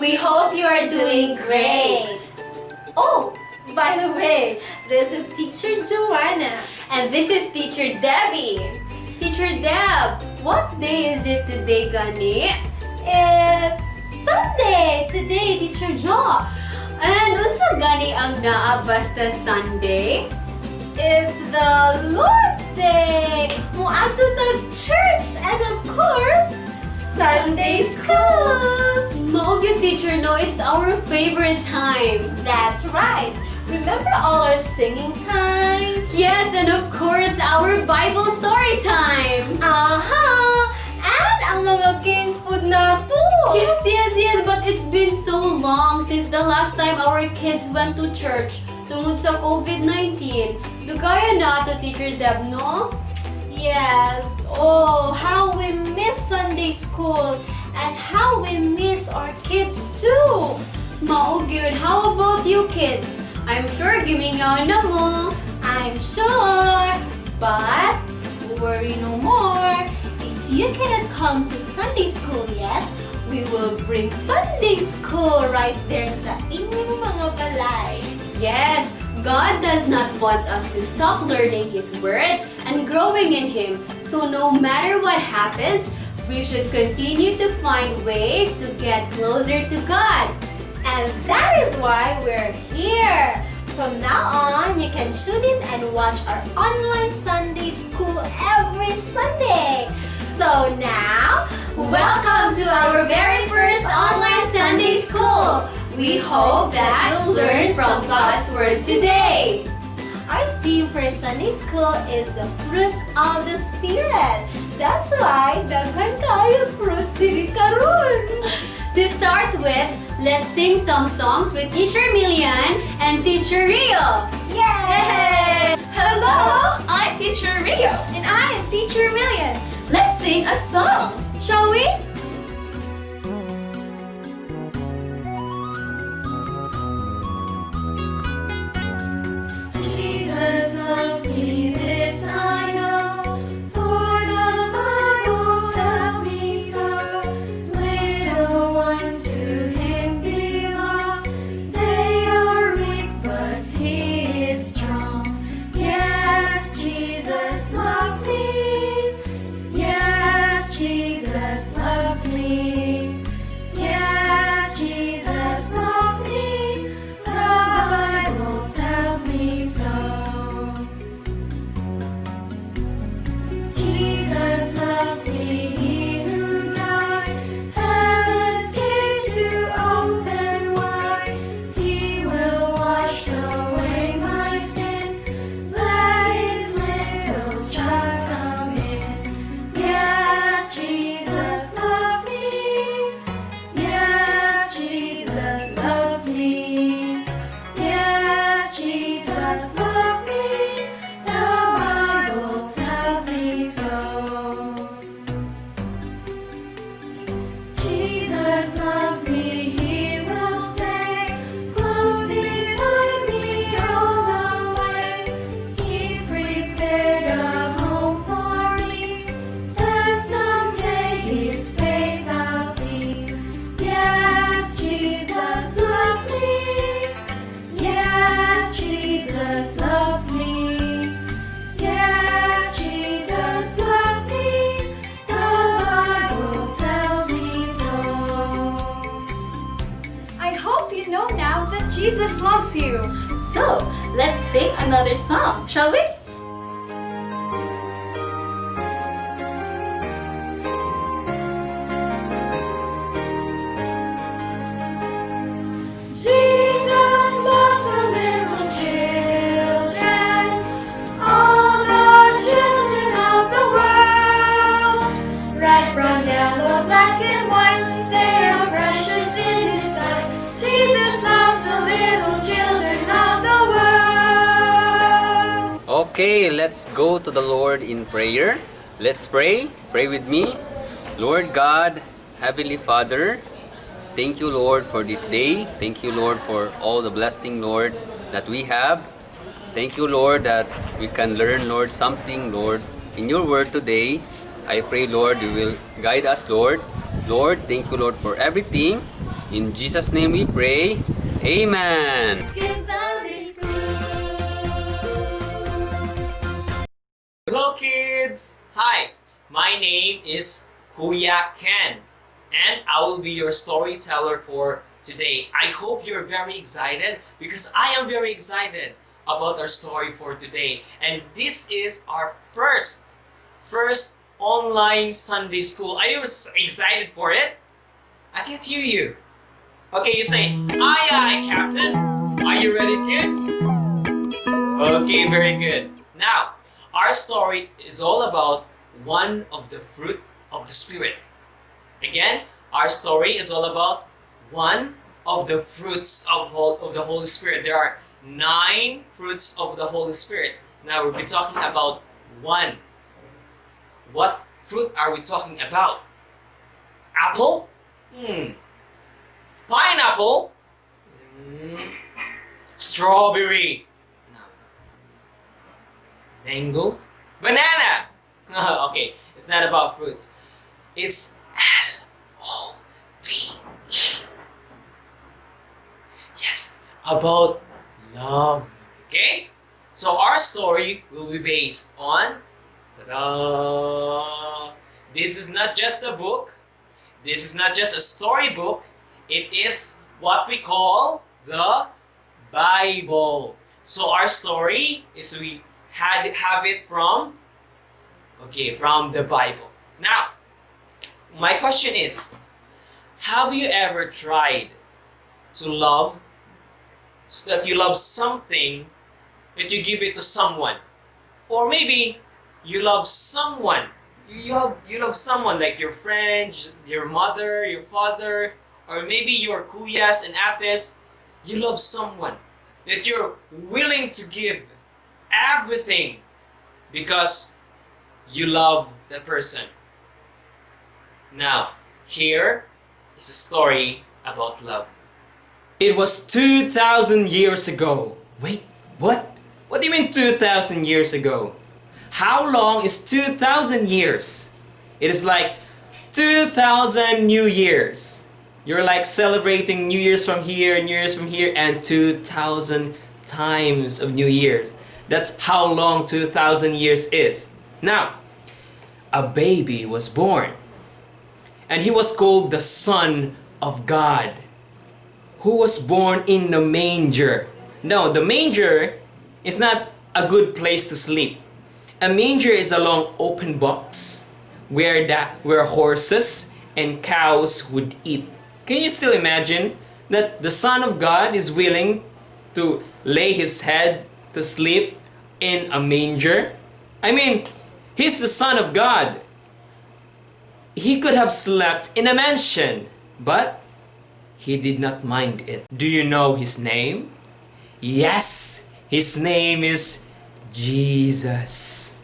We hope you are doing great. Oh, by the way, this is Teacher Joanna. And this is Teacher Debbie. Teacher Deb, what day is it today, Gani? It's Sunday today, Teacher Jo. And unsa gani ang naa basta Sunday? It's the Lord's Day. Muadto tag church and of course, Sunday school. Mao gyud, teacher, no, it's our favorite time. That's right. Remember all our singing time? Yes, and of course, our Bible story time. Aha! And ang mga games po na to. Yes, but it's been so long since the last time our kids went to church tungod sa COVID-19. Dugaya na to, Teacher Deb, no? Yes. Oh, how we miss Sunday school and how we miss our kids too. Mao gyud. How about you kids? I'm sure gimingaw na mo. I'm sure. But worry no more. If you cannot come to Sunday school yet, we will bring Sunday school right there sa inyong mga balay. Yes, God does not want us to stop learning His Word and growing in Him. So no matter what happens, we should continue to find ways to get closer to God. And that is why we're here. From now on, you can tune in and watch our online Sunday school every Sunday. So now, Welcome to our very first online Sunday school. We hope that you'll learn from God's Word today. our theme for Sunday school is the fruit of the Spirit. That's why daghan kayo fruits dili karon. To start with, let's sing some songs with Teacher Milian and Teacher Rio. Yay! Hello, I'm Teacher Rio. And I am Teacher Million. Let's sing a song, shall we? Jesus loves me, this I know, for the Bible tells me so. Little ones to Him belong, they are weak, but He is strong. Yes, Jesus loves me. Yes, Jesus loves me. Yes, Jesus loves me. The Bible tells me so. Jesus loves me, He who died, heaven's gates to open wide. He will wash away my sin, let His little child come in. Yes, Jesus loves me. Yes, Jesus loves me. Yes, Jesus loves me. The Bible tells me so. Jesus loves me, He will stay close beside me all the way. He's prepared a home for me, and someday His face I'll see. Yes, Jesus loves me. Yes, Jesus loves me. Yes, Jesus loves me. The Bible tells me so. I hope you know now that Jesus loves you. So, let's sing another song, shall we? Jesus loves the little children, all the children of the world. Red, brown, yellow, black, and white, they are precious in His sight. Jesus loves the little children of the world. Okay, let's go to the Lord in prayer. Let's pray. Pray with me. Lord God, Heavenly Father, thank you, Lord, for this day. Thank you, Lord, for all the blessing, Lord, that we have. Thank you, Lord, that we can learn, Lord, something, Lord, in your word today. I pray, Lord, you will guide us, Lord. Lord, thank you, Lord, for everything. In Jesus' name we pray. Amen. Good Sunday School. Hello kids! Hi, my name is Kuya Ken and I will be your storyteller for today. I hope you're very excited because I am very excited about our story for today. And this is our first online Sunday school. Are you excited for it? I can't hear you. Okay, you say, aye aye, Captain. Are you ready, kids? Okay, very good. Now, our story is all about one of the fruit of the Spirit. Again, our story is all about one of the fruits of the Holy Spirit. There are 9 fruits of the Holy Spirit. Now, we'll be talking about one. What fruit are we talking about? Apple? Pineapple? Strawberry? No. Mango? Banana! Okay, it's not about fruits. It's Love. Yes, about love. Okay? So our story will be based on ta-da! This is not just a book. This is not just a storybook. It is what we call the Bible. So our story is we have it from the Bible. Now, my question is, have you ever tried to love so that you love something that you give it to someone? Or maybe you love someone. You love someone like your friend, your mother, your father, or maybe your kuyas and ates. You love someone that you're willing to give everything because you love that person. Now, here is a story about love. It was 2,000 years ago. Wait, what? What do you mean 2,000 years ago? How long is 2,000 years? It is like 2,000 New Years. You're like celebrating New Year's from here, New Year's from here, and 2,000 times of New Year's. That's how long 2,000 years is. Now, a baby was born. And he was called the Son of God, who was born in the manger. No, the manger is not a good place to sleep. A manger is a long open box where horses and cows would eat. Can you still imagine that the Son of God is willing to lay his head to sleep in a manger? I mean, he's the Son of God. He could have slept in a mansion, but he did not mind it. Do you know his name? Yes, his name is Jesus.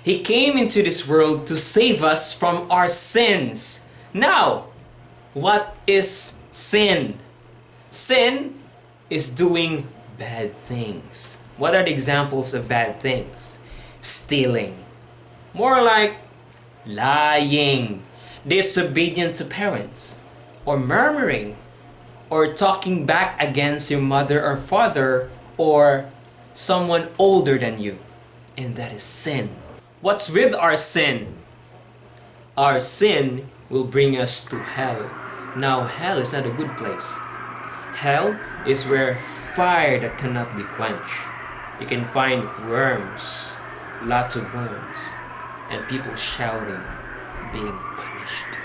He came into this world to save us from our sins. Now, what is sin? Sin is doing bad things. What are the examples of bad things? Stealing. More like lying, disobedient to parents, or murmuring, or talking back against your mother or father, or someone older than you. And that is sin. What's with our sin? Our sin will bring us to hell. Now, hell is not a good place. Hell is where fire that cannot be quenched. You can find worms, lots of worms, and people shouting, being punished.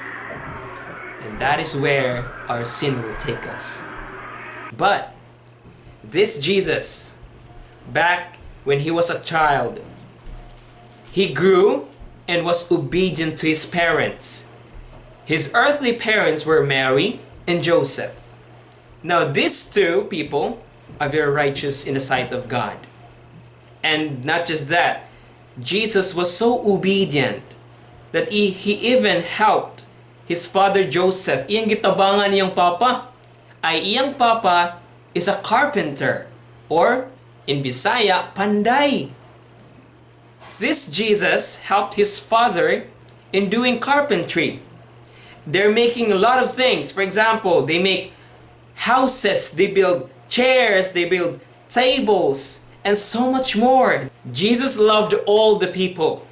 And that is where our sin will take us. But this Jesus, back when he was a child, he grew and was obedient to his parents. His earthly parents were Mary and Joseph. Now these two people are very righteous in the sight of God. And not just that, Jesus was so obedient that he even helped his father Joseph. Iyang gitabangan niyang papa. Iyang papa is a carpenter, or in Bisaya, panday. This Jesus helped his father in doing carpentry. they're making a lot of things. For example, they make houses, they build chairs, they build tables, and so much more. Jesus loved all the people.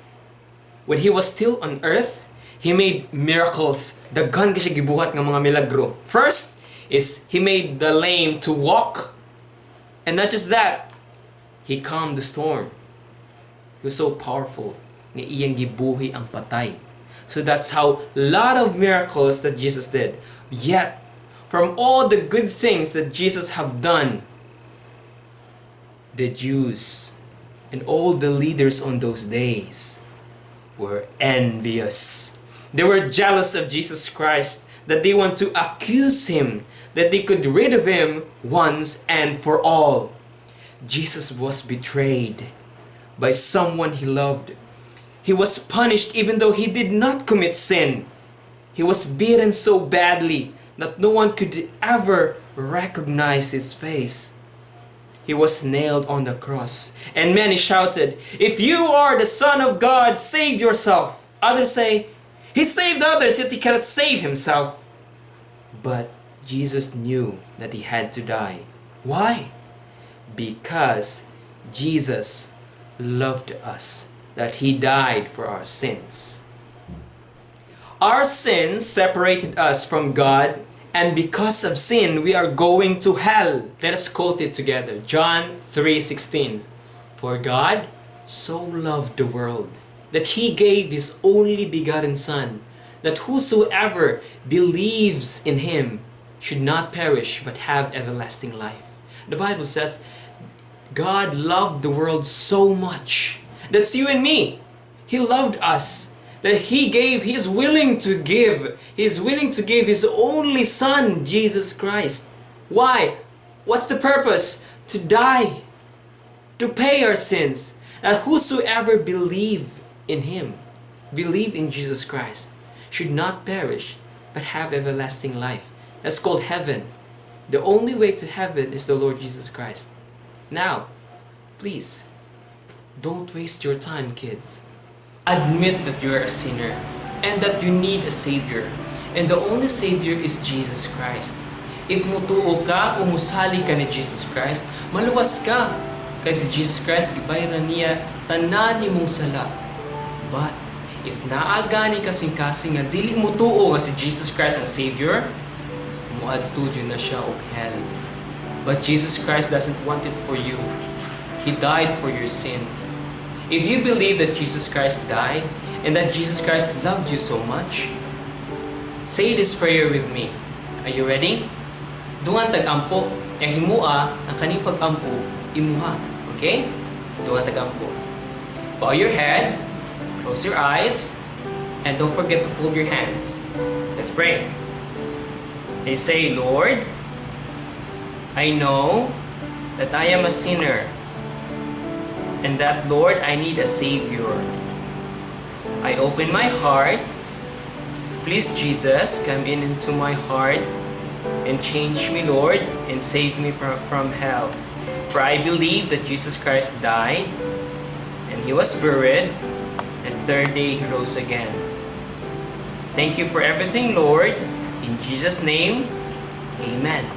When He was still on earth, He made miracles. Daghan ka siya gibuhat ng mga milagro. First is He made the lame to walk. And not just that, He calmed the storm. He was so powerful. Nga iyang gibuhi ang patay. So that's how a lot of miracles that Jesus did. Yet, from all the good things that Jesus have done, the Jews and all the leaders on those days were envious. They were jealous of Jesus Christ, that they want to accuse Him, that they could rid of Him once and for all. Jesus was betrayed by someone He loved. He was punished even though He did not commit sin. He was beaten so badly that no one could ever recognize His face. He was nailed on the cross, and many shouted, "If you are the Son of God, save yourself." Others say, "He saved others, yet He cannot save Himself." But Jesus knew that He had to die. Why? Because Jesus loved us, that He died for our sins. Our sins separated us from God, and because of sin, we are going to hell. Let us quote it together. John 3:16. For God so loved the world that He gave His only begotten Son, that whosoever believes in Him should not perish but have everlasting life. The Bible says God loved the world so much. That's you and me. He loved us, that He is willing to give His only Son, Jesus Christ. Why? What's the purpose? To die, to pay our sins, that whosoever believe in Jesus Christ, should not perish, but have everlasting life. That's called heaven. The only way to heaven is the Lord Jesus Christ. Now, please, don't waste your time, kids. Admit that you are a sinner and that you need a Savior. And the only Savior is Jesus Christ. If mutuo ka o musalig ka ni Jesus Christ, maluwas ka. Kasi Jesus Christ, gibayran niya tanan nimong sala. But, if naagani kasing-kasing nga dili mutuo nga si Jesus Christ ang Savior, muadto yun na siya og hell. But Jesus Christ doesn't want it for you. He died for your sins. If you believe that Jesus Christ died and that Jesus Christ loved you so much, say this prayer with me. Are you ready? Dungan tag-ampo, nga himua ang kaning pag-ampo, imuha. Okay? Dungan tag-ampo. Bow your head, close your eyes, and don't forget to fold your hands. Let's pray. They say, Lord, I know that I am a sinner, and that, Lord, I need a Savior. I open my heart. Please, Jesus, come into my heart and change me, Lord, and save me from hell. For I believe that Jesus Christ died, and He was buried, and third day He rose again. Thank you for everything, Lord. In Jesus' name, Amen.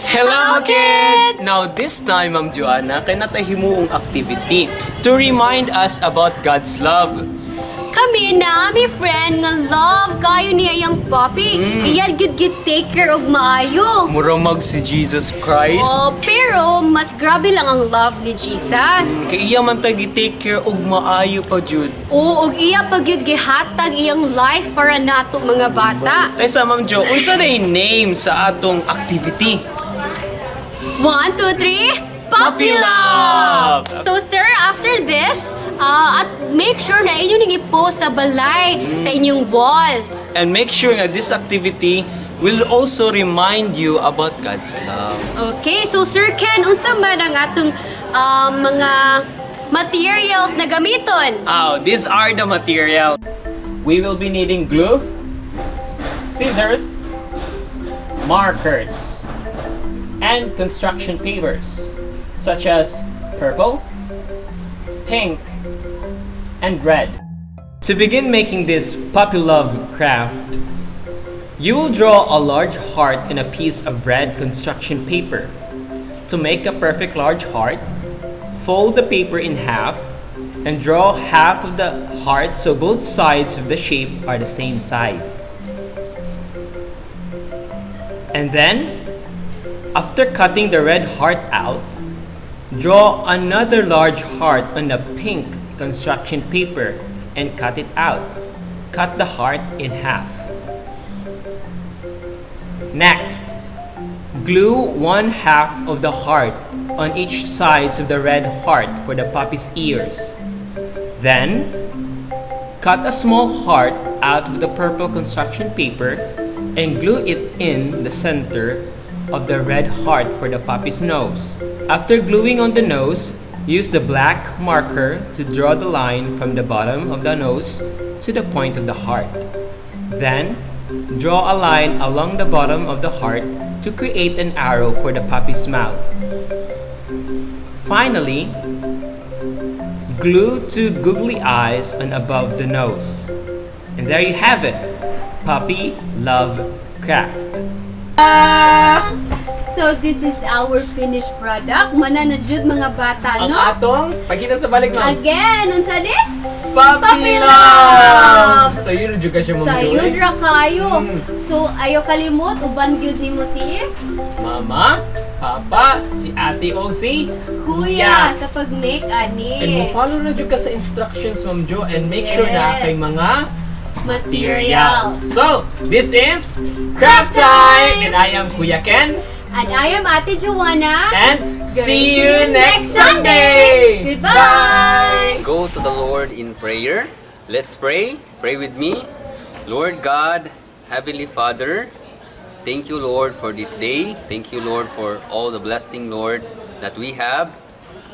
Hello, kids! Now this time, Ma'am Joanna, kay natahimuong activity to remind us about God's love. Kami na, mi friend, nga love kayo niya yung puppy. Iyan gid take care og maayo. Muramag si Jesus Christ. Oh, pero mas grabe lang ang love ni Jesus. Kay iya man tagi take care og maayo pa jud. Oo, og iya pag yun gihatag iyang life para nato mga bata. Tay sa Ma'am Jo, unsa na yung name sa atong activity? 1, 2, 3, Puppy Love! So sir, after this, at make sure na inyo ning i-post sa balay sa inyong wall. And make sure that this activity will also remind you about God's love. Okay, so Sir Ken, unsa man ang atong mga materials na gamiton? Oh, these are the materials. We will be needing glue, scissors, markers, and construction papers, such as purple, pink, and red. To begin making this puppy love craft, you will draw a large heart in a piece of red construction paper. To make a perfect large heart, fold the paper in half and draw half of the heart so both sides of the shape are the same size. And then, after cutting the red heart out, draw another large heart on the pink construction paper and cut it out. Cut the heart in half. Next, glue one half of the heart on each sides of the red heart for the puppy's ears. Then, cut a small heart out of the purple construction paper and glue it in the center of the red heart for the puppy's nose. After gluing on the nose, use the black marker to draw the line from the bottom of the nose to the point of the heart. Then, draw a line along the bottom of the heart to create an arrow for the puppy's mouth. Finally, glue two googly eyes on above the nose. And there you have it, Puppy Love Craft. So this is our finished product. Mananajud mga bata, Ang no? atong, pagkita sa balik ma'am, Again, unsa di? Puppy Love! So yun yung siya mong Sayod ra kayo. So ayo kalimot uban gyud nimo si Mama, Papa, si Ate o si Kuya sa pag-make ani. And mo-follow na dyan ka sa instructions, Ma'am Jo, and make sure na Yes. kay mga Materials. So, this is Craft Time! And I am Kuya Ken. And I am Ate Joanna. And see you next Sunday! Goodbye! Go to the Lord in prayer. Let's pray. Pray with me. Lord God, Heavenly Father, thank you, Lord, for this day. Thank you, Lord, for all the blessing, Lord, that we have.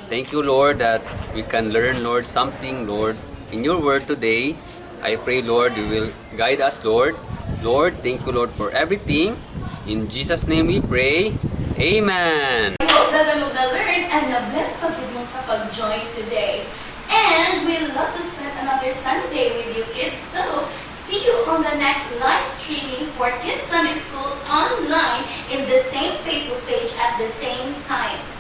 Thank you, Lord, that we can learn, Lord, something, Lord, in your word today. I pray, Lord, you will guide us, Lord. Lord, thank you, Lord, for everything. In Jesus' name we pray. Amen. I hope that you will learn and na-bless pagod mo sa pag-join today. And we love to spend another Sunday with you kids. So, see you on the next live streaming for Kids Sunday School online in the same Facebook page at the same time.